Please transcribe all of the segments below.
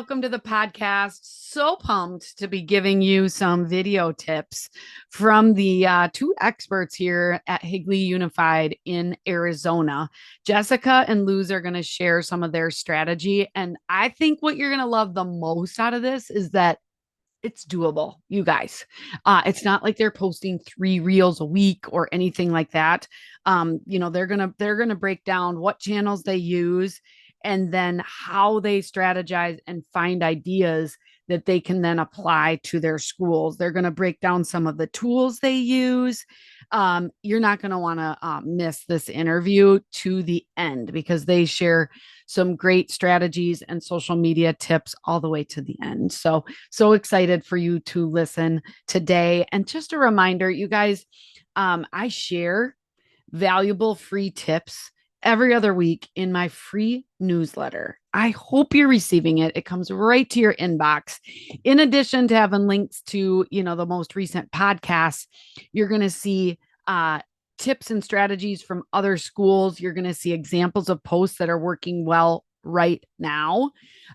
welcome to the podcast. So pumped to be giving you some video tips from the two experts here at Higley Unified in Arizona. Jessica and Luz are going to share some of their strategy. And I think what you're going to love the most out of this is that it's doable, you guys. It's not like they're posting 3 reels a week or anything like that. They're gonna break down what channels they use and then how they strategize and find ideas that they can then apply to their schools. They're going to break down some of the tools they use. You're not going to want to miss this interview to the end because they share some great strategies and social media tips all the way to the end. So excited for you to listen today. And just a reminder, you guys, I share valuable free tips every other week in my free newsletter. I hope you're receiving it. It comes right to your inbox. In addition to having links to, the most recent podcasts, you're going to see tips and strategies from other schools. You're going to see examples of posts that are working well right now,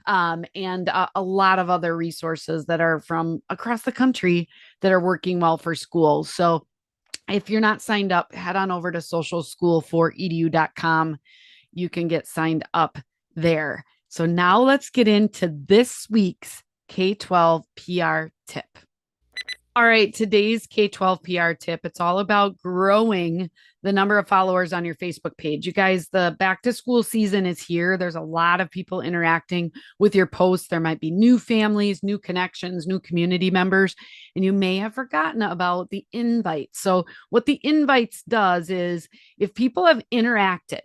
and a lot of other resources that are from across the country that are working well for schools. So if you're not signed up, head on over to socialschool4edu.com. You can get signed up there. So now let's get into this week's K-12 PR tip. All right, today's K-12 PR tip, it's all about growing the number of followers on your Facebook page. You guys, the back to school season is here. There's a lot of people interacting with your posts. There might be new families, new connections, new community members, and you may have forgotten about the invites. So what the invites does is if people have interacted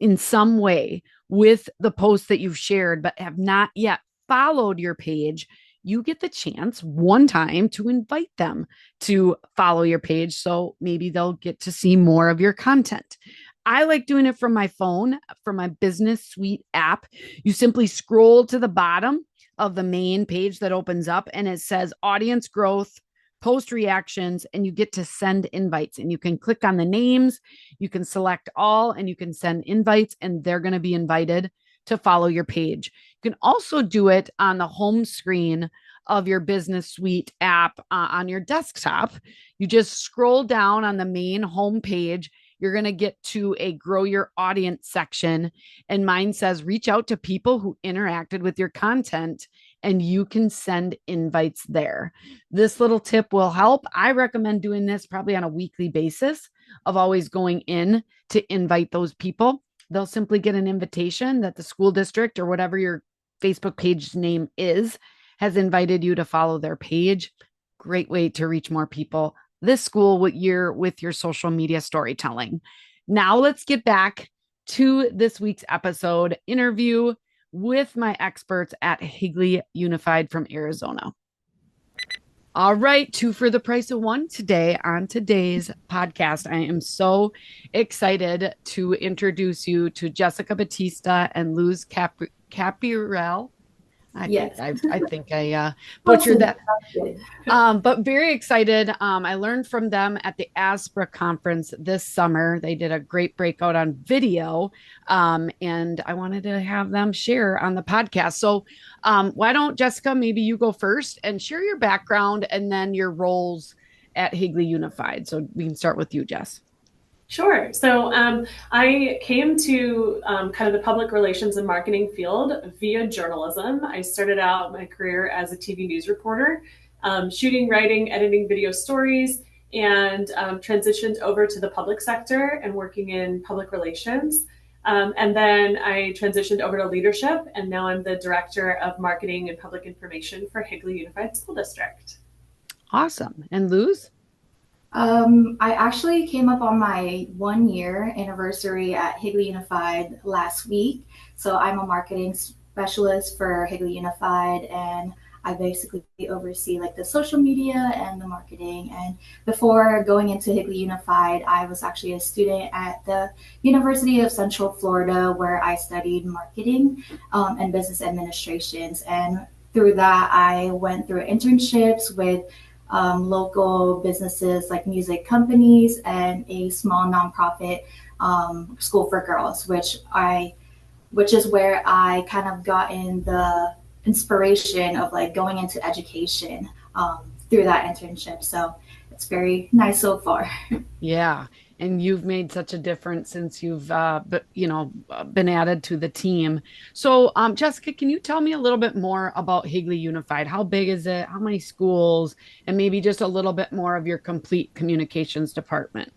in some way with the post that you've shared, but have not yet followed your page, you get the chance one time to invite them to follow your page. So maybe they'll get to see more of your content. I like doing it from my phone, from my Business Suite app. You simply scroll to the bottom of the main page that opens up and it says audience growth, post reactions, and you get to send invites. And you can click on the names, you can select all, and you can send invites, and they're going to be invited to follow your page. You can also do it on the home screen of your Business Suite app on your desktop. You just scroll down on the main home page. You're going to get to a grow your audience section. And mine says, reach out to people who interacted with your content, and you can send invites there. This little tip will help. I recommend doing this probably on a weekly basis of always going in to invite those people. They'll simply get an invitation that the school district or whatever your Facebook page name is has invited you to follow their page. Great way to reach more people this school year with your social media storytelling. Now let's get back to this week's episode interview with my experts at Higley Unified from Arizona. All right, 2 for the price of 1 today on today's podcast. I am so excited to introduce you to Jessica Bautista and Luz Capiral. I think I butchered that. But very excited. I learned from them at the ASPRA conference this summer. They did a great breakout on video, and I wanted to have them share on the podcast. So why don't, Jessica, maybe you go first and share your background and then your roles at Higley Unified. So we can start with you, Jess. Sure. So I came to kind of the public relations and marketing field via journalism. I started out my career as a TV news reporter, shooting, writing, editing video stories, and transitioned over to the public sector and working in public relations. And then I transitioned over to leadership, and now I'm the director of marketing and public information for Higley Unified School District. Awesome. And Luz? I actually came up on my 1-year anniversary at Higley Unified last week. So I'm a marketing specialist for Higley Unified, and I basically oversee like the social media and the marketing. And before going into Higley Unified, I was actually a student at the University of Central Florida, where I studied marketing and business administrations. And through that, I went through internships with local businesses like music companies and a small nonprofit school for girls, which is where I kind of got in the inspiration of like going into education through that internship. So it's very nice so far. Yeah. And you've made such a difference since you've, been added to the team. So, Jessica, can you tell me a little bit more about Higley Unified? How big is it? How many schools? And maybe just a little bit more of your complete communications department.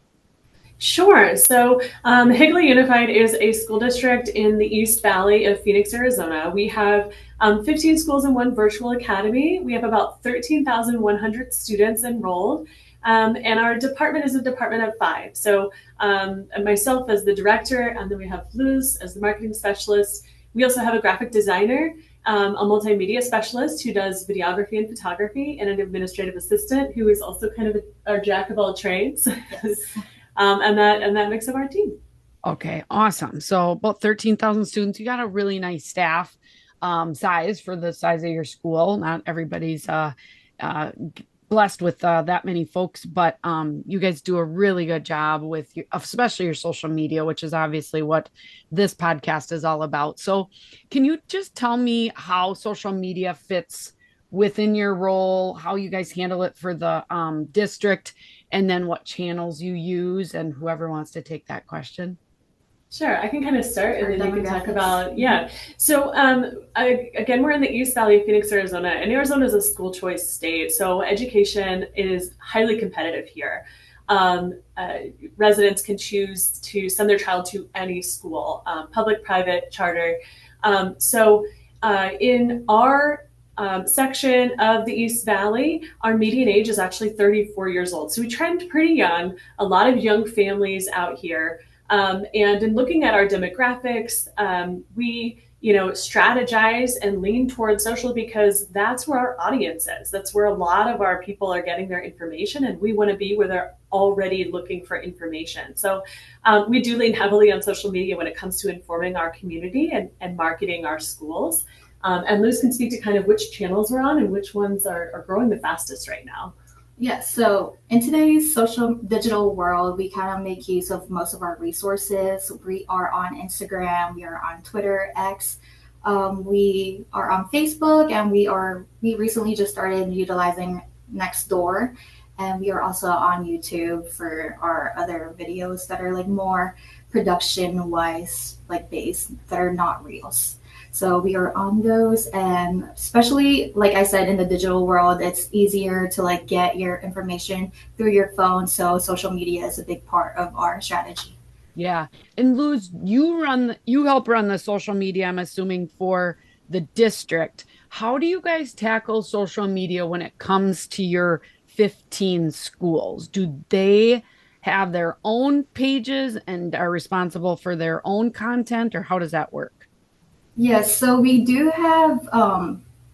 Sure. So Higley Unified is a school district in the East Valley of Phoenix, Arizona. We have 15 schools and one virtual academy. We have about 13,100 students enrolled. And our department is a department of 5. So myself as the director, and then we have Luz as the marketing specialist. We also have a graphic designer, a multimedia specialist who does videography and photography, and an administrative assistant who is also kind of our jack of all trades. Yes. And that makes up our team. Okay, awesome. So about 13,000 students. You got a really nice staff size for the size of your school. Not everybody's blessed with that many folks, but you guys do a really good job with especially your social media, which is obviously what this podcast is all about. So can you just tell me how social media fits within your role, how you guys handle it for the district, and then what channels you use, and whoever wants to take that question? Sure, I can kind of start and then you can talk Demographics. about, yeah. So again, we're in the East Valley of Phoenix, Arizona, and Arizona is a school choice state. So education is highly competitive here. Residents can choose to send their child to any school, public, private, charter. In our section of the East Valley, our median age is actually 34 years old. So we trend pretty young, a lot of young families out here. And in looking at our demographics, we, strategize and lean towards social because that's where our audience is. That's where a lot of our people are getting their information, and we want to be where they're already looking for information. So we do lean heavily on social media when it comes to informing our community and marketing our schools. And Luz can speak to kind of which channels we're on and which ones are growing the fastest right now. Yes, so in today's social digital world, we kind of make use of most of our resources. We are on Instagram, we are on Twitter, X, we are on Facebook, and we recently just started utilizing Nextdoor, and we are also on YouTube for our other videos that are like more production wise, like based, that are not reels. So we are on those, and especially like I said, in the digital world, it's easier to like get your information through your phone. So social media is a big part of our strategy. Yeah. And Luz, you help run the social media, I'm assuming, for the district. How do you guys tackle social media when it comes to your 15 schools? Do they have their own pages and are responsible for their own content, or how does that work? Yes, so we do have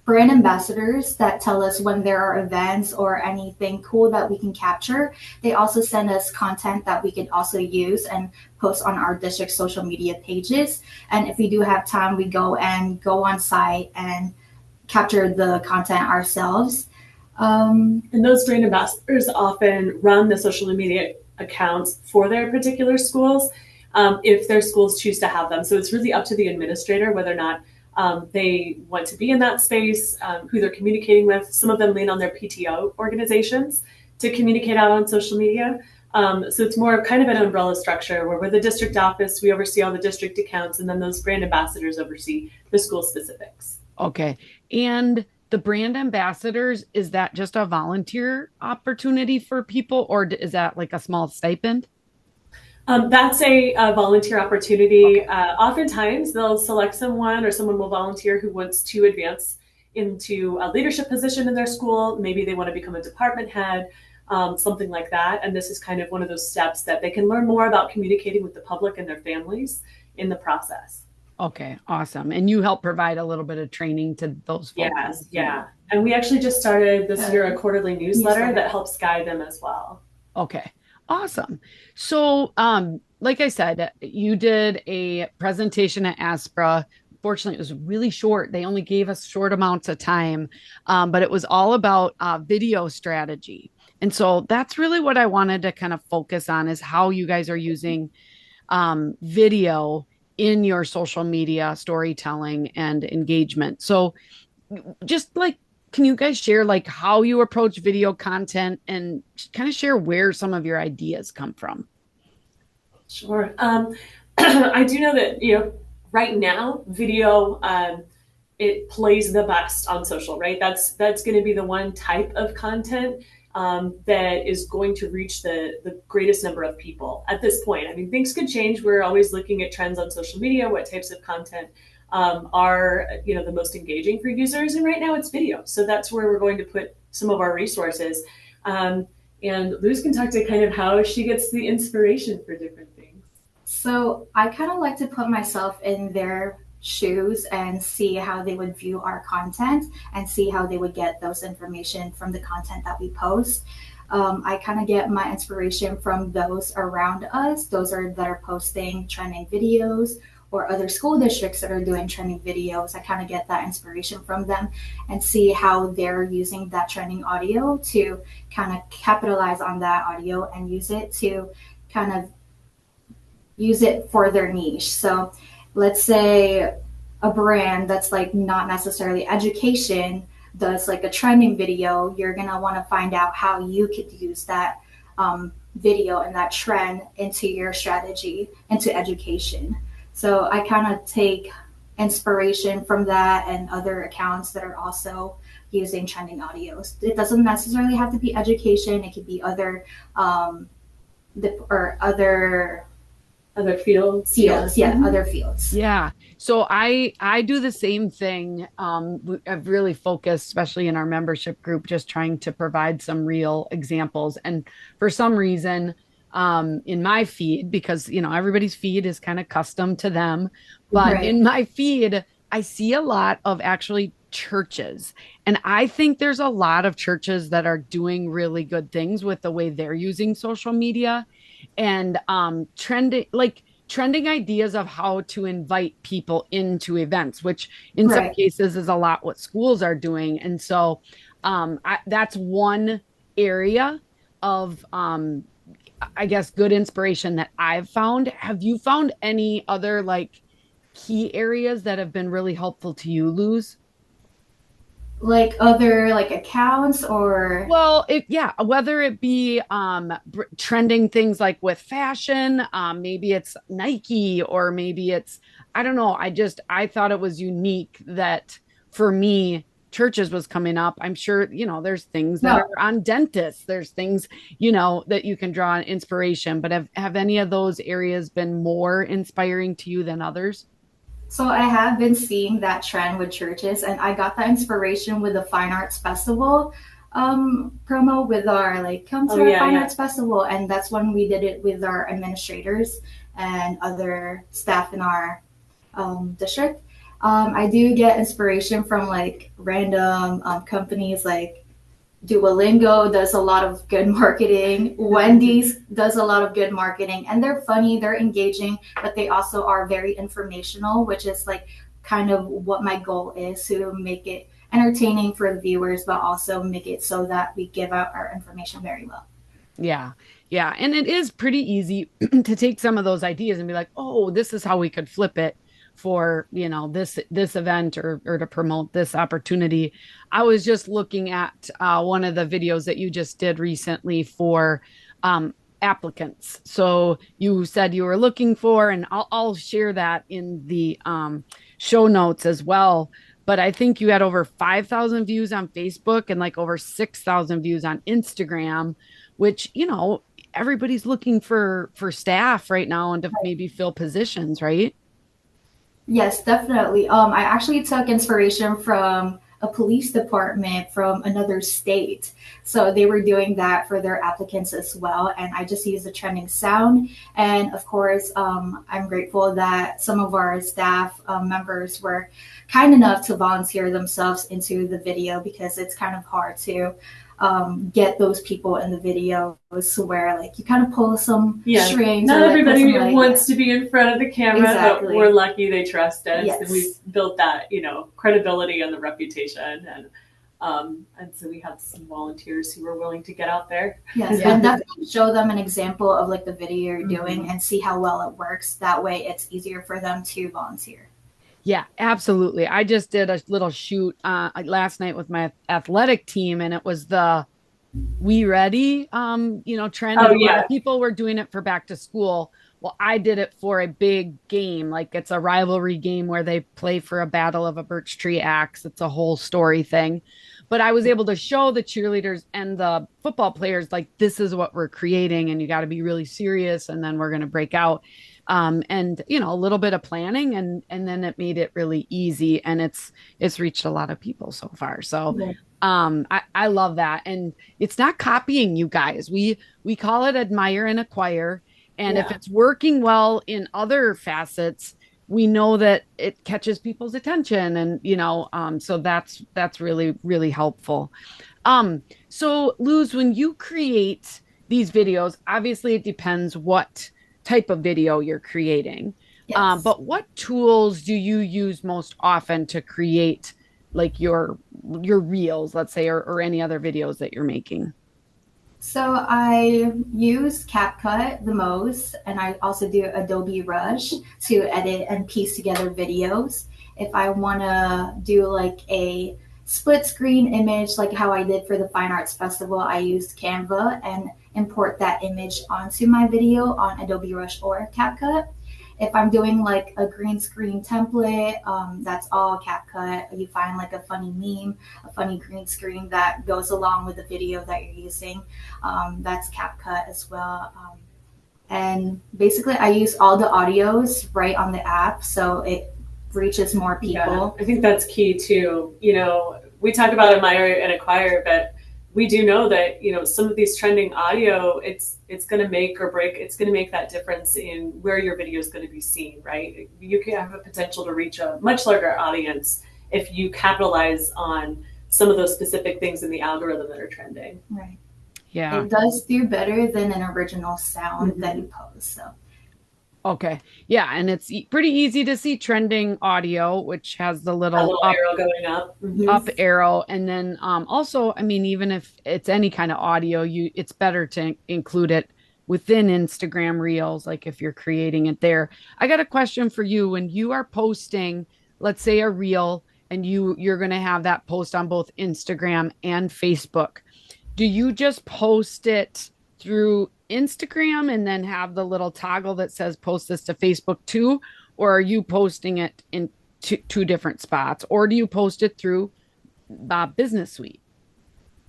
brand ambassadors that tell us when there are events or anything cool that we can capture. They also send us content that we can also use and post on our district social media pages. And if we do have time, we go on site and capture the content ourselves. And those brand ambassadors often run the social media accounts for their particular schools, if their schools choose to have them. So it's really up to the administrator whether or not they want to be in that space, who they're communicating with. Some of them lean on their PTO organizations to communicate out on social media. So it's more of kind of an umbrella structure where we're the district office, we oversee all the district accounts, and then those brand ambassadors oversee the school specifics. Okay. And the brand ambassadors, is that just a volunteer opportunity for people, or is that like a small stipend? That's a volunteer opportunity. Okay. Oftentimes, they'll select someone or someone will volunteer who wants to advance into a leadership position in their school. Maybe they want to become a department head, something like that. And this is kind of one of those steps that they can learn more about communicating with the public and their families in the process. Okay, awesome. And you help provide a little bit of training to those folks. Yes, yeah. And we actually just started this year a quarterly newsletter that helps guide them as well. Okay, awesome. So, like I said, you did a presentation at Aspra. Fortunately, it was really short. They only gave us short amounts of time, but it was all about video strategy. And so that's really what I wanted to kind of focus on, is how you guys are using video in your social media storytelling and engagement. So just like, can you guys share like how you approach video content and kind of share where some of your ideas come from? Sure. I do know that, right now, video, it plays the best on social, right? That's going to be the one type of content that is going to reach the greatest number of people at this point. I mean, things could change. We're always looking at trends on social media, what types of content are the most engaging for users, and right now it's video. So that's where we're going to put some of our resources. And Luz can talk to kind of how she gets the inspiration for different things. So I kind of like to put myself in their shoes and see how they would view our content and see how they would get those information from the content that we post. I kind of get my inspiration from those around us. Those that are posting trending videos or other school districts that are doing trending videos. I kind of get that inspiration from them and see how they're using that trending audio to kind of capitalize on that audio and kind of use it for their niche. So let's say a brand that's like not necessarily education does like a trending video, you're gonna want to find out how you could use that video and that trend into your strategy, into education. So I kind of take inspiration from that and other accounts that are also using trending audios. It doesn't necessarily have to be education. It could be other or other fields. Other fields. Yeah. So I do the same thing. I've really focused, especially in our membership group, just trying to provide some real examples. And for some reason, in my feed, because everybody's feed is kind of custom to them, but Right. in my feed, I see a lot of actually churches. And I think there's a lot of churches that are doing really good things with the way they're using social media and trending ideas of how to invite people into events, which in some Right. cases is a lot what schools are doing. And so that's one area of I guess good inspiration that I've found. Have you found any other like key areas that have been really helpful to you, Luz? Like other like accounts or Well, whether it be trending things like with fashion, maybe it's Nike or maybe it's I don't know. I thought it was unique that for me churches was coming up. I'm sure, there's things that no. are on dentists. There's things, that you can draw on inspiration, but have any of those areas been more inspiring to you than others? So I have been seeing that trend with churches, and I got that inspiration with the Fine Arts Festival promo with our like come to Oh, our yeah, Fine yeah. Arts Festival, and that's when we did it with our administrators and other staff in our district. I do get inspiration from like random companies like Duolingo does a lot of good marketing. Wendy's does a lot of good marketing, and they're funny, they're engaging, but they also are very informational, which is like kind of what my goal is to make it entertaining for the viewers, but also make it so that we give out our information very well. Yeah. Yeah. And it is pretty easy to take some of those ideas and be like, oh, this is how we could flip it for, this event or to promote this opportunity. I was just looking at one of the videos that you just did recently for applicants. So you said you were looking for, and I'll share that in the show notes as well. But I think you had over 5,000 views on Facebook and like over 6,000 views on Instagram, which, everybody's looking for staff right now and to maybe fill positions, right? Yes, definitely. I actually took inspiration from a police department from another state. So they were doing that for their applicants as well. And I just used the trending sound. And of course, I'm grateful that some of our staff members were kind enough to volunteer themselves into the video because it's kind of hard to get those people in the videos where like you kind of pull some strings. Not or, like, everybody like, wants to be in front of the camera, exactly. But we're lucky they trust us, yes. And we've built that, credibility and the reputation, and so we have some volunteers who are willing to get out there. Yes, and definitely show them an example of like the video you're doing and see how well it works. That way, it's easier for them to volunteer. Yeah, absolutely. I just did a little shoot last night with my athletic team, and it was the We Ready, trend, Oh and a lot yeah. of people were doing it for back to school. Well, I did it for a big game, like it's a rivalry game where they play for a battle of a birch tree axe. It's a whole story thing. But I was able to show the cheerleaders and the football players, like, this is what we're creating, and you got to be really serious, and then we're going to break out. And a little bit of planning, and then it made it really easy, and it's reached a lot of people so far. So Yeah. I love that. And it's not copying, you guys. We call it admire and acquire. And if Yeah. it's working well in other facets, we know that it catches people's attention. And so that's really, really helpful. So Luz, when you create these videos, obviously it depends what type of video you're creating. Yes. But what tools do you use most often to create like your reels, let's say, or any other videos that you're making? So I use CapCut the most, and I also do Adobe Rush to edit and piece together videos. If I want to do like a split screen image, like how I did for the Fine Arts Festival, I used Canva and import that image onto my video on Adobe Rush or CapCut. If I'm doing like a green screen template, that's all CapCut. You find like a funny meme, a funny green screen that goes along with the video that you're using. That's CapCut as well. And basically, I use all the audios right on the app, so it reaches more Yeah, people. I think that's key too. We talk about admire and acquire, but we do know that some of these trending audio, it's going to make or break. It's going to make that difference in where your video is going to be seen. Right? You can have a potential to reach a much larger audience if you capitalize on some of those specific things in the algorithm that are trending. Right. Yeah. It does do better than an original sound that Mm-hmm. you post. So Okay. Yeah, and it's pretty easy to see trending audio, which has the A little little up arrow going up. up Mm-hmm. arrow. And then also, I mean, even if it's any kind of audio, it's better to include it within Instagram Reels, like if you're creating it there. I got a question for you. When you are posting, let's say, a reel, and you're going to have that post on both Instagram and Facebook, do you just post it through Instagram and then have the little toggle that says post this to Facebook too? Or are you posting it in two different spots? Or do you post it through Business Suite?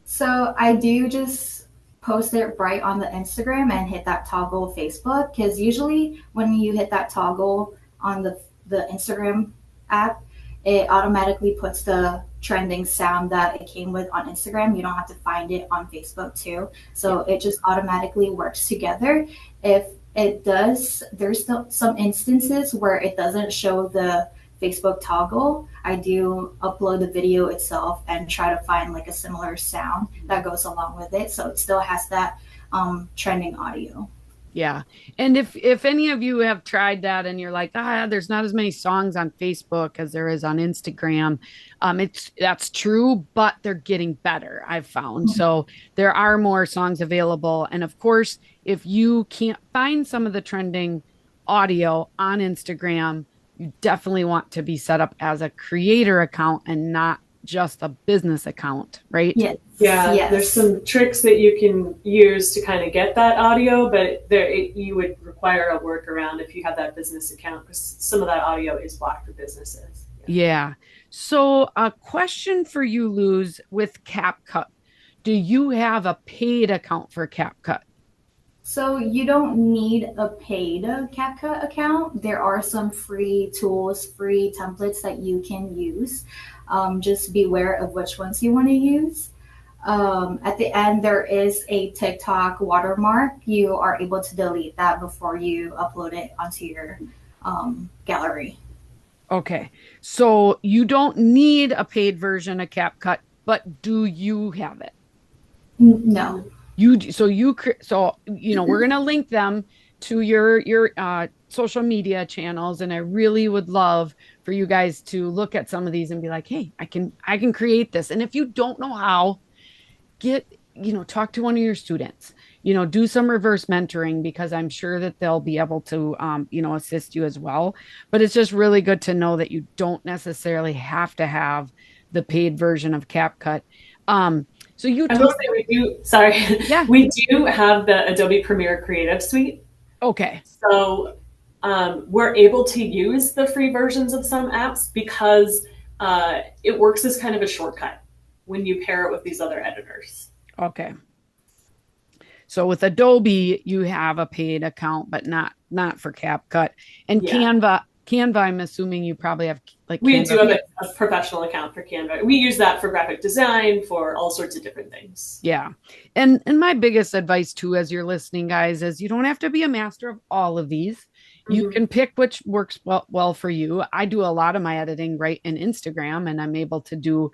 So I do just post it right on the Instagram and hit that toggle Facebook because usually when you hit that toggle on the Instagram app, it automatically puts the trending sound that it came with on Instagram. You don't have to find it on Facebook too. Yeah. So it just automatically works together. If it does, there's still some instances where it doesn't show the Facebook toggle. I do upload the video itself and try to find like a similar sound that goes along with it. So it still has that trending audio. Yeah. And if any of you have tried that and you're like, there's not as many songs on Facebook as there is on Instagram, that's true, but they're getting better, I've found. So there are more songs available. And of course, if you can't find some of the trending audio on Instagram, you definitely want to be set up as a creator account and not just a business account, right? Yes. Yeah, there's Yes. some tricks that you can use to kind of get that audio, but you would require a workaround if you have that business account because some of that audio is blocked for businesses. Yeah. Yeah. So, a question for you, Luz, with CapCut. Do you have a paid account for CapCut? So you don't need a paid CapCut account. There are some free tools, free templates that you can use. Just beware of which ones you want to use. At the end, there is a TikTok watermark. You are able to delete that before you upload it onto your gallery. Okay. So, you don't need a paid version of CapCut, but do you have it? No. We're going to link them to your social media channels, and I really would love for you guys to look at some of these and be like, "Hey, I can create this." And if you don't know how, get talk to one of your students, do some reverse mentoring, because I'm sure that they'll be able to, assist you as well. But it's just really good to know that you don't necessarily have to have the paid version of CapCut. So you I will talk, say we do, sorry, yeah, we do have the Adobe Premiere Creative Suite. okay, So we're able to use the free versions of some apps because it works as kind of a shortcut when you pair it with these other editors. okay. So with Adobe, you have a paid account, but not for CapCut. And Yeah. Canva, I'm assuming you probably have like We do Canva. have a professional account for Canva. We use that for graphic design, for all sorts of different things. Yeah. And my biggest advice too, as you're listening, guys, is you don't have to be a master of all of these. You Mm-hmm. can pick which works well for you. I do a lot of my editing right in Instagram, and I'm able to do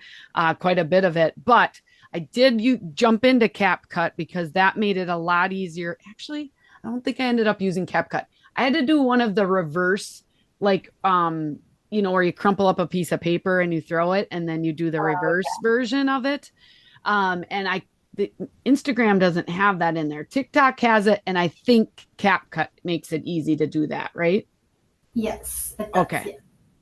quite a bit of it. But I did you jump into CapCut because that made it a lot easier. Actually, I don't think I ended up using CapCut. I had to do one of the reverse, like where you crumple up a piece of paper and you throw it, and then you do the reverse version of it. And the Instagram doesn't have that in there. TikTok has it, and I think CapCut makes it easy to do that, right? Yes, it does. Okay.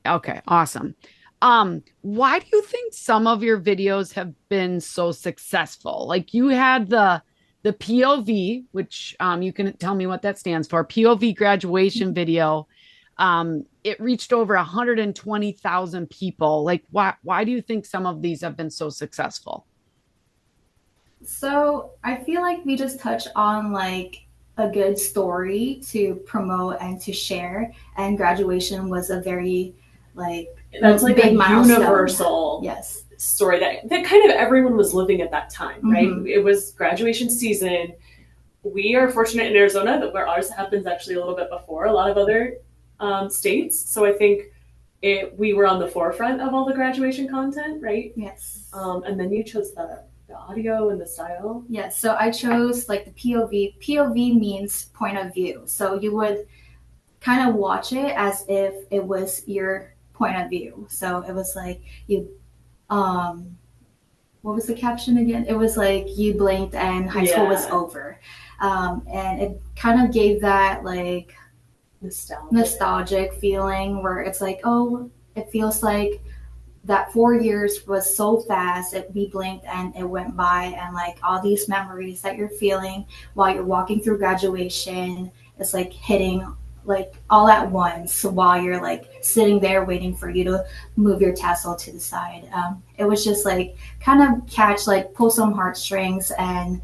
Yeah. Okay, awesome. Why do you think some of your videos have been so successful? Like you had the POV, which you can tell me what that stands for, POV graduation video. It reached over 120,000 people. Like why do you think some of these have been so successful? So I feel like we just touch on like a good story to promote and to share. And graduation was a very like That's like big a milestone. universal Yes. story that kind of everyone was living at that time, right? Mm-hmm. It was graduation season. We are fortunate in Arizona that where ours happens actually a little bit before a lot of other states. So I think we were on the forefront of all the graduation content, right? Yes. And then you chose the audio and the style. Yes. So I chose like the POV. POV means point of view. So you would kind of watch it as if it was your point of view. So it was like you what was the caption again? It was like you blinked and high school was over. And it kind of gave that like nostalgic feeling where it's like, oh, it feels like that 4 years was so fast. We blinked and it went by, and like all these memories that you're feeling while you're walking through graduation, it's like hitting like all at once while you're like sitting there waiting for you to move your tassel to the side. It was just like kind of pull some heartstrings and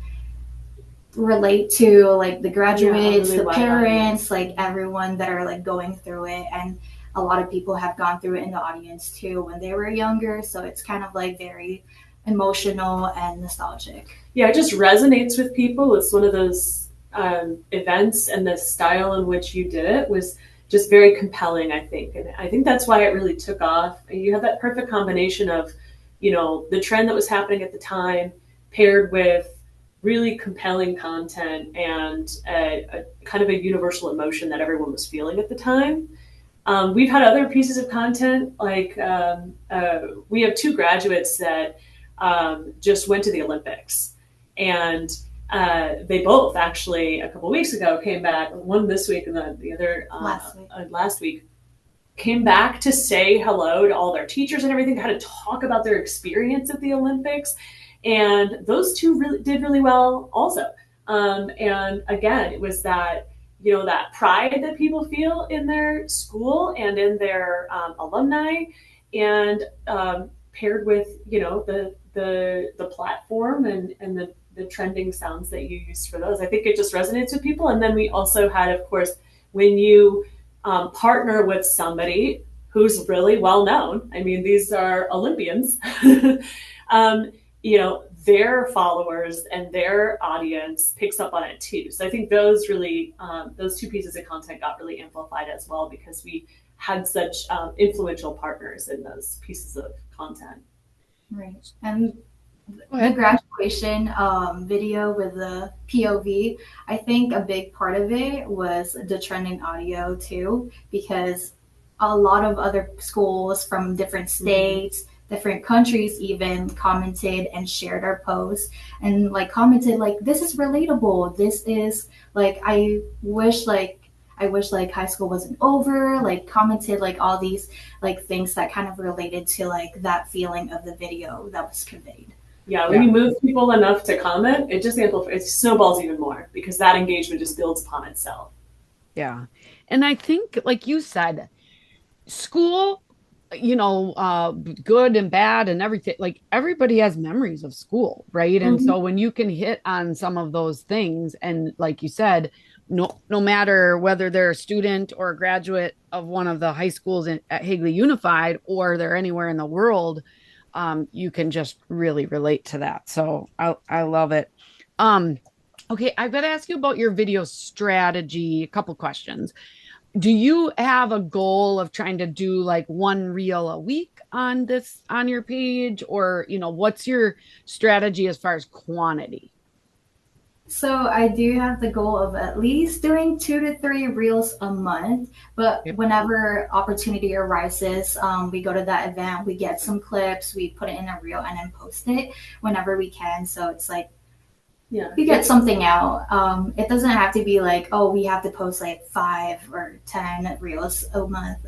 relate to like the graduates, really the parents, like everyone that are like going through it. And a lot of people have gone through it in the audience too when they were younger. So it's kind of like very emotional and nostalgic. Yeah, it just resonates with people. It's one of those events, and the style in which you did it was just very compelling, I think. And I think that's why it really took off. You have that perfect combination of, the trend that was happening at the time paired with really compelling content and a kind of a universal emotion that everyone was feeling at the time. We've had other pieces of content, like we have two graduates that just went to the Olympics, and they both actually a couple of weeks ago came back, one this week and the other last week, came back to say hello to all their teachers and everything, kind of talk about their experience at the Olympics. And those two did really well also. And again, it was that, that pride that people feel in their school and in their alumni, and paired with, the platform and the trending sounds that you used for those. I think it just resonates with people. And then we also had, of course, when you partner with somebody who's really well known, I mean, these are Olympians, their followers and their audience picks up on it too. So I think those really, those two pieces of content got really amplified as well because we had such influential partners in those pieces of content. Right. And the graduation video with the POV, I think a big part of it was the trending audio too, because a lot of other schools from different states, different countries even commented and shared our posts and like commented like this is relatable. This is like I wish like high school wasn't over, like commented like all these like things that kind of related to like that feeling of the video that was conveyed. Yeah, when you move people enough to comment, it just amplifies, it snowballs even more because that engagement just builds upon itself. Yeah. And I think, like you said, school, good and bad and everything, like everybody has memories of school, right? And so when you can hit on some of those things, and like you said, no matter whether they're a student or a graduate of one of the high schools at Higley Unified, or they're anywhere in the world, you can just really relate to that. So I love it. Okay, I've got to ask you about your video strategy. A couple questions. Do you have a goal of trying to do like one reel a week on your page, or what's your strategy as far as quantity? So I do have the goal of at least doing 2 to 3 reels a month, but whenever opportunity arises, we go to that event, we get some clips, we put it in a reel and then post it whenever we can. So it's like we get something out. It doesn't have to be like, oh, we have to post like 5 or 10 reels a month.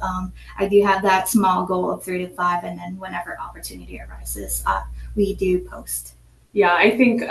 I do have that small goal of 3 to 5, and then whenever opportunity arises, we do post. Yeah, I think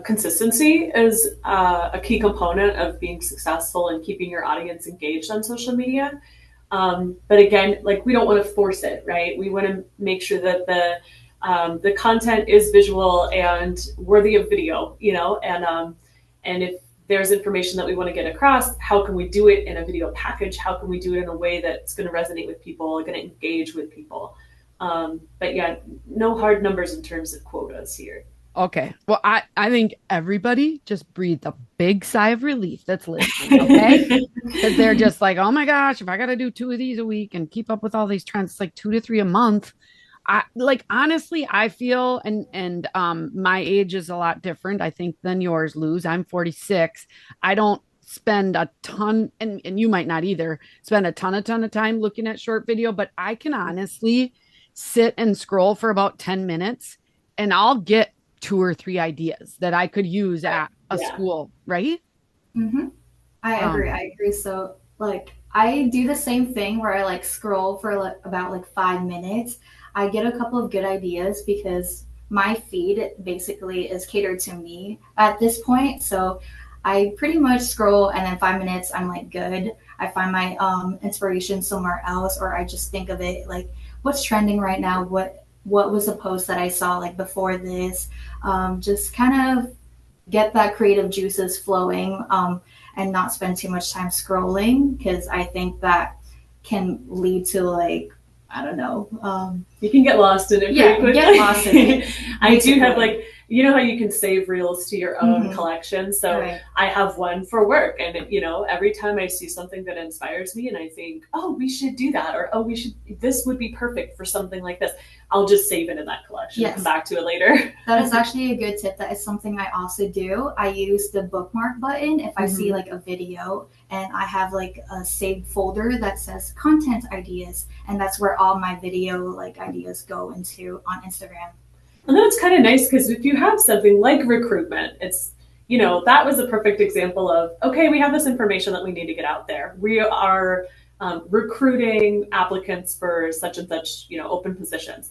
consistency is a key component of being successful and keeping your audience engaged on social media. But again, like we don't want to force it, right? We want to make sure that the content is visual and worthy of video, and if there's information that we want to get across, how can we do it in a video package? How can we do it in a way that's going to resonate with people, going to engage with people? But yeah, no hard numbers in terms of quotas here. Okay. Well, I think everybody just breathed a big sigh of relief that's listening, okay? Because they're just like, oh my gosh, if I got to do 2 of these a week and keep up with all these trends, it's like 2 to 3 a month. Honestly, I feel, and my age is a lot different, I think, than yours, Luz. I'm 46. I don't spend a ton, and you might not either, spend a ton of time looking at short video, but I can honestly sit and scroll for about 10 minutes and I'll get 2 or 3 ideas that I could use at a school, right? I agree. So like I do the same thing where I like scroll for like about like 5 minutes. I get a couple of good ideas because my feed basically is catered to me at this point. So I pretty much scroll and then 5 minutes I'm like good. I find my inspiration somewhere else, or I just think of it like what's trending right now, what was a post that I saw like before this, just kind of get that creative juices flowing, and not spend too much time scrolling, because I think that can lead to like, I don't know. You can get lost in it pretty quickly. Get lost in it. I do have like, how you can save reels to your own collection. So I have one for work, and every time I see something that inspires me and I think, oh, we should do that, or oh, this would be perfect for something like this, I'll just save it in that collection and come back to it later. That is actually a good tip. That is something I also do. I use the bookmark button if I see like a video and I have like a saved folder that says content ideas, and that's where all my video like ideas go into on Instagram. And then it's kind of nice because if you have something like recruitment, it's, that was a perfect example of, okay, we have this information that we need to get out there. We are recruiting applicants for such and such, open positions.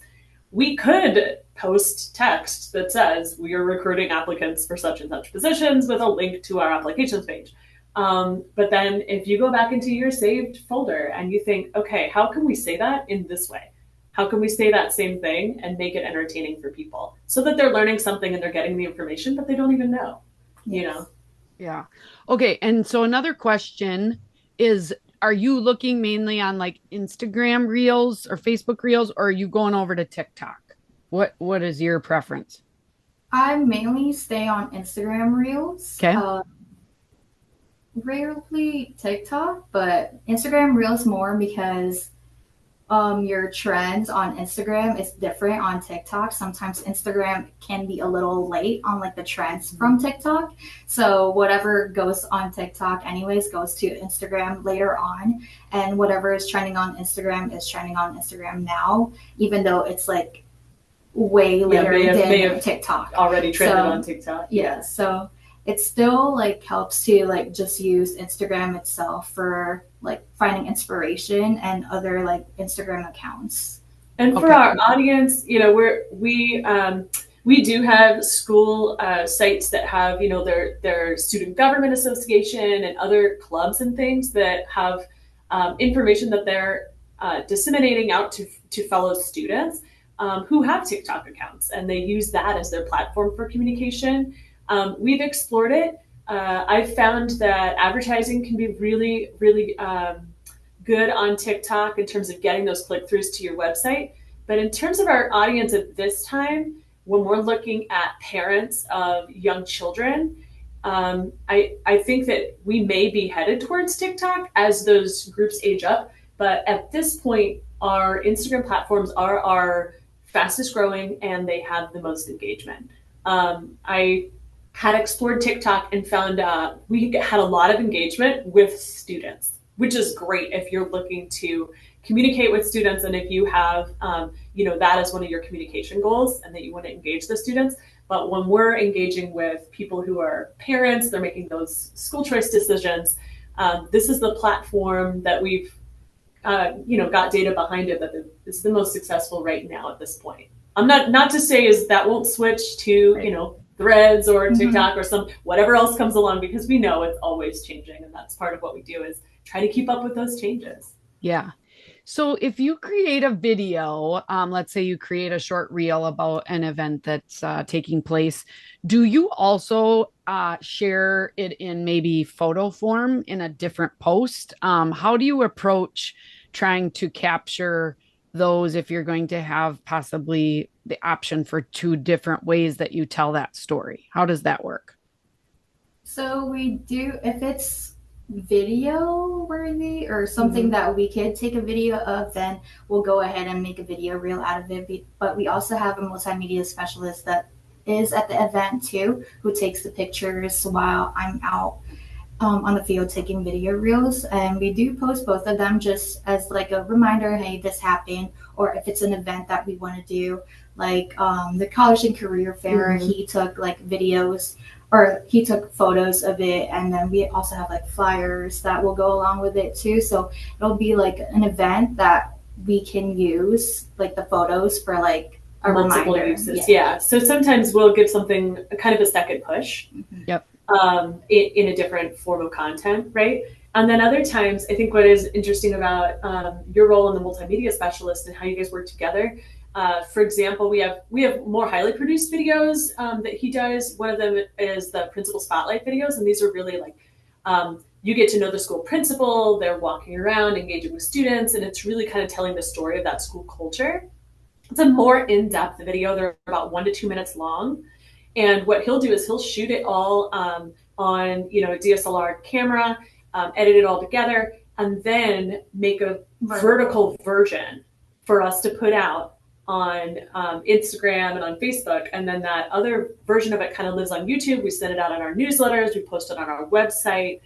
We could post text that says we are recruiting applicants for such and such positions with a link to our applications page. But then if you go back into your saved folder and you think, okay, how can we say that in this way? How can we say that same thing and make it entertaining for people so that they're learning something and they're getting the information, but they don't even know, Yeah. Okay. And so another question is, are you looking mainly on like Instagram reels or Facebook reels, or are you going over to TikTok? What is your preference? I mainly stay on Instagram reels. Okay. Rarely TikTok, but Instagram reels more because your trends on Instagram is different on TikTok. Sometimes Instagram can be a little late on like the trends from TikTok. So whatever goes on TikTok anyways goes to Instagram later on. And whatever is trending on Instagram is trending on Instagram now, even though it's like way later may than have TikTok. already trended So on TikTok. yeah, so it still like helps to like just use Instagram itself for like finding inspiration and other like Instagram accounts. And for Okay. our audience, we do have school sites that have their student government association and other clubs and things that have information that they're disseminating out to fellow students who have TikTok accounts, and they use that as their platform for communication. We've explored it. I've found that advertising can be really, really good on TikTok in terms of getting those click throughs to your website. But in terms of our audience at this time, when we're looking at parents of young children, I think that we may be headed towards TikTok as those groups age up. But at this point, our Instagram platforms are our fastest growing and they have the most engagement. I had explored TikTok and found we had a lot of engagement with students, which is great if you're looking to communicate with students and if you have, that as one of your communication goals and that you want to engage the students. But when we're engaging with people who are parents, they're making those school choice decisions. This is the platform that we've, got data behind it that is the most successful right now at this point. I'm not to say is that won't switch to, Right. Threads or Mm-hmm. TikTok or whatever else comes along, because we know it's always changing, and that's part of what we do is try to keep up with those changes. Yeah. So if you create a video, let's say you create a short reel about an event that's taking place, do you also share it in maybe photo form in a different post? How do you approach trying to capture those if you're going to have possibly the option for two different ways that you tell that story? How does that work? So we do, if it's video worthy or something Mm-hmm. that we could take a video of, then we'll go ahead and make a video reel out of it. But we also have a multimedia specialist that is at the event too, who takes the pictures while I'm out on the field taking video reels. And we do post both of them just as like a reminder, hey, this happened. Or if it's an event that we want to do, like the college and career fair, Mm-hmm. he took like videos or he took photos of it. And then we also have like flyers that will go along with it too. So it'll be like an event that we can use like the photos for like a Multiple reminder. uses. Yeah. So sometimes we'll give something kind of a second push. Mhm. Yep. In a different form of content, right? And then other times, I think what is interesting about your role in the multimedia specialist and how you guys work together. For example, we have more highly produced videos that he does. One of them is the principal spotlight videos, and these are really like you get to know the school principal. They're walking around, engaging with students, and it's really kind of telling the story of that school culture. It's a more in-depth video. They're about 1 to 2 minutes long. And what he'll do is he'll shoot it all on a DSLR camera, edit it all together, and then make a vertical version for us to put out on Instagram and on Facebook. And then that other version of it kind of lives on YouTube. We send it out on our newsletters. We post it on our website.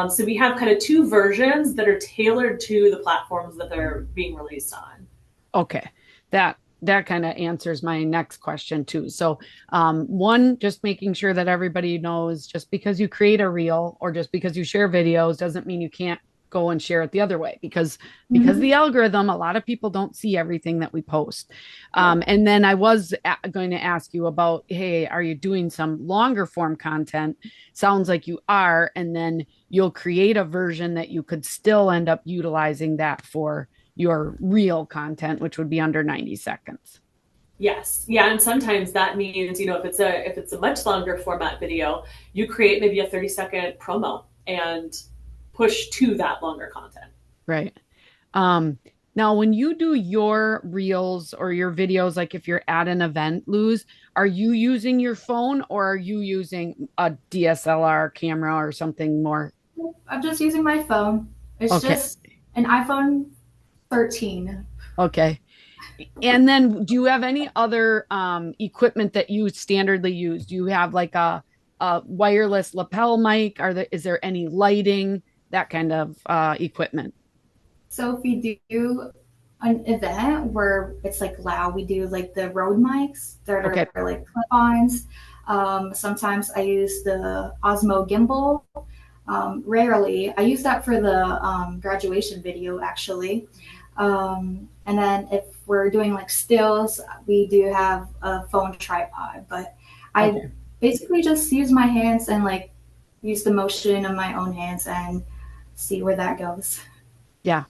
So we have kind of two versions that are tailored to the platforms that they're being released on. Okay. That kind of answers my next question too. So, one, just making sure that everybody knows just because you create a reel or just because you share videos doesn't mean you can't go and share it the other way because Mhm. the algorithm, a lot of people don't see everything that we post. And then I was going to ask you about, hey, are you doing some longer form content? Sounds like you are, and then you'll create a version that you could still end up utilizing that for your real content, which would be under 90 seconds. Yes. Yeah. And sometimes that means, if it's a much longer format video, you create maybe a 30-second promo and push to that longer content. Right. Now, when you do your reels or your videos, like if you're at an event, Luz, are you using your phone or are you using a DSLR camera or something more? I'm just using my phone. It's Okay. just an iPhone 13. Okay. And then do you have any other equipment that you standardly use? Do you have like a wireless lapel mic? Is there any lighting, that kind of equipment? So if we do an event where it's like loud, we do like the road mics that Okay. are like clip-ons. Sometimes I use the Osmo gimbal. Rarely, I use that for the graduation video actually. And then if we're doing like stills, we do have a phone tripod. But I Okay. basically just use my hands and like use the motion of my own hands and see where that goes. Yeah.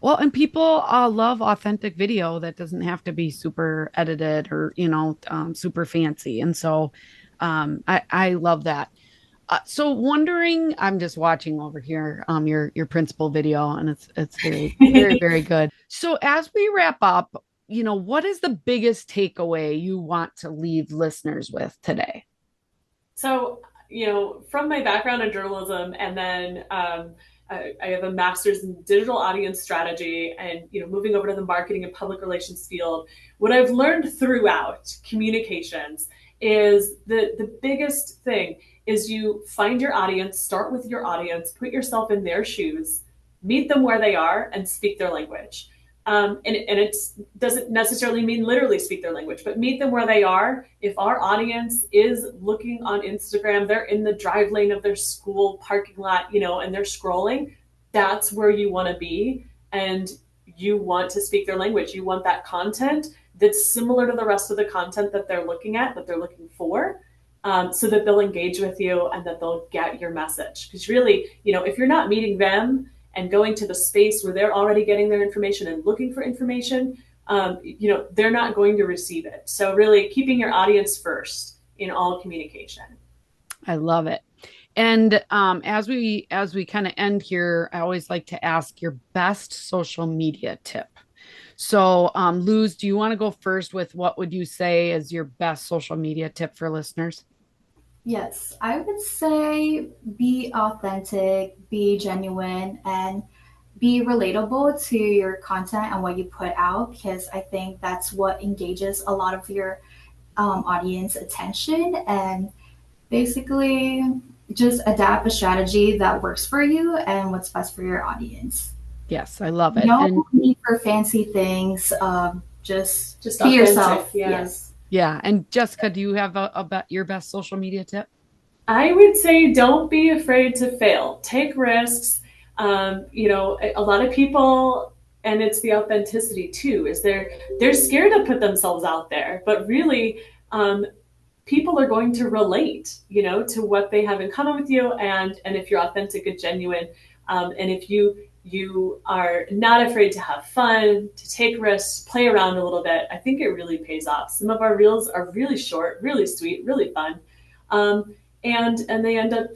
Well, and people love authentic video that doesn't have to be super edited or, super fancy. And so I love that. So wondering, I'm just watching over here, your principal video, and it's very, very, very good. So as we wrap up, what is the biggest takeaway you want to leave listeners with today? So, from my background in journalism, and then I have a master's in digital audience strategy, and moving over to the marketing and public relations field, what I've learned throughout communications is the biggest thing is you find your audience, start with your audience, put yourself in their shoes, meet them where they are, and speak their language. And it doesn't necessarily mean literally speak their language, but meet them where they are. If our audience is looking on Instagram, they're in the drive lane of their school parking lot, and they're scrolling, that's where you want to be. And you want to speak their language. You want that content that's similar to the rest of the content that they're looking at, that they're looking for, so that they'll engage with you and that they'll get your message. Because really, if you're not meeting them, and going to the space where they're already getting their information and looking for information, they're not going to receive it. So really keeping your audience first in all communication. I love it. And as we kind of end here, I always like to ask your best social media tip. So, Luz, do you want to go first with what would you say is your best social media tip for listeners? Yes, I would say be authentic, be genuine, and be relatable to your content and what you put out because I think that's what engages a lot of your audience attention. And basically, just adapt a strategy that works for you and what's best for your audience. Yes, I love it. No And need for fancy things. Just Just be authentic. yourself. Yeah. Yes. yeah, and Jessica, do you have your best social media tip? I would say don't be afraid to fail. Take risks. A lot of people, and it's the authenticity too, is they're scared to put themselves out there, but really, people are going to relate, to what they have in common with you, and if you're authentic and genuine, and if you are not afraid to have fun, to take risks, play around a little bit, I think it really pays off. Some of our reels are really short, really sweet, really fun. And they end up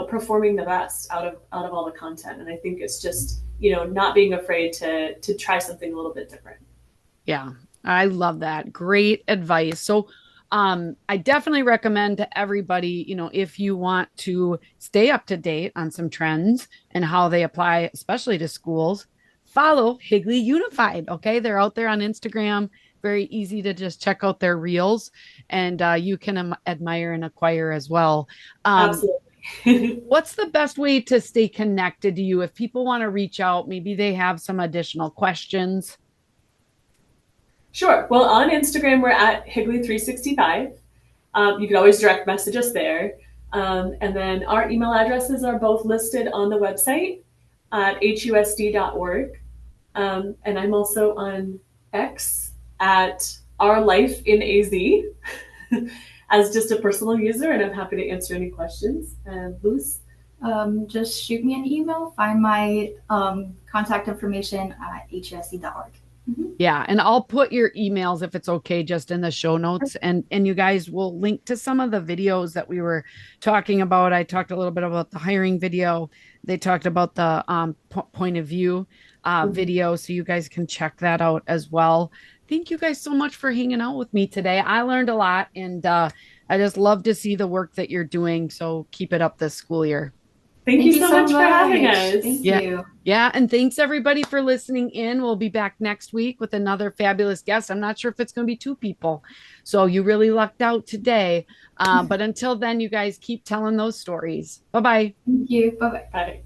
performing the best out of all the content, and I think it's just not being afraid to try something a little bit different. Yeah, I love that. Great advice. So, I definitely recommend to everybody, if you want to stay up to date on some trends and how they apply, especially to schools, follow Higley Unified. Okay. They're out there on Instagram. Very easy to just check out their reels and you can admire and acquire as well. Um, Absolutely. what's the best way to stay connected to you if people want to reach out? Maybe they have some additional questions. Sure. Well, on Instagram, we're at Higley365. You can always direct message us there. And then our email addresses are both listed on the website at husd.org. And I'm also on X at Our Life in AZ as just a personal user, and I'm happy to answer any questions. Luz? Just shoot me an email. Find my contact information at husd.org. Mm-hmm. Yeah, and I'll put your emails if it's okay just in the show notes and you guys will link to some of the videos that we were talking about. I talked a little bit about the hiring video. They talked about the point of view video so you guys can check that out as well. Thank you guys so much for hanging out with me today. I learned a lot and I just love to see the work that you're doing. So keep it up this school year. Thank you so much for having much. us. Thank Yeah. you. Yeah. And thanks everybody for listening in. We'll be back next week with another fabulous guest. I'm not sure if it's going to be two people. So you really lucked out today. But until then, you guys keep telling those stories. Bye-bye. Thank you. Bye-bye. Bye.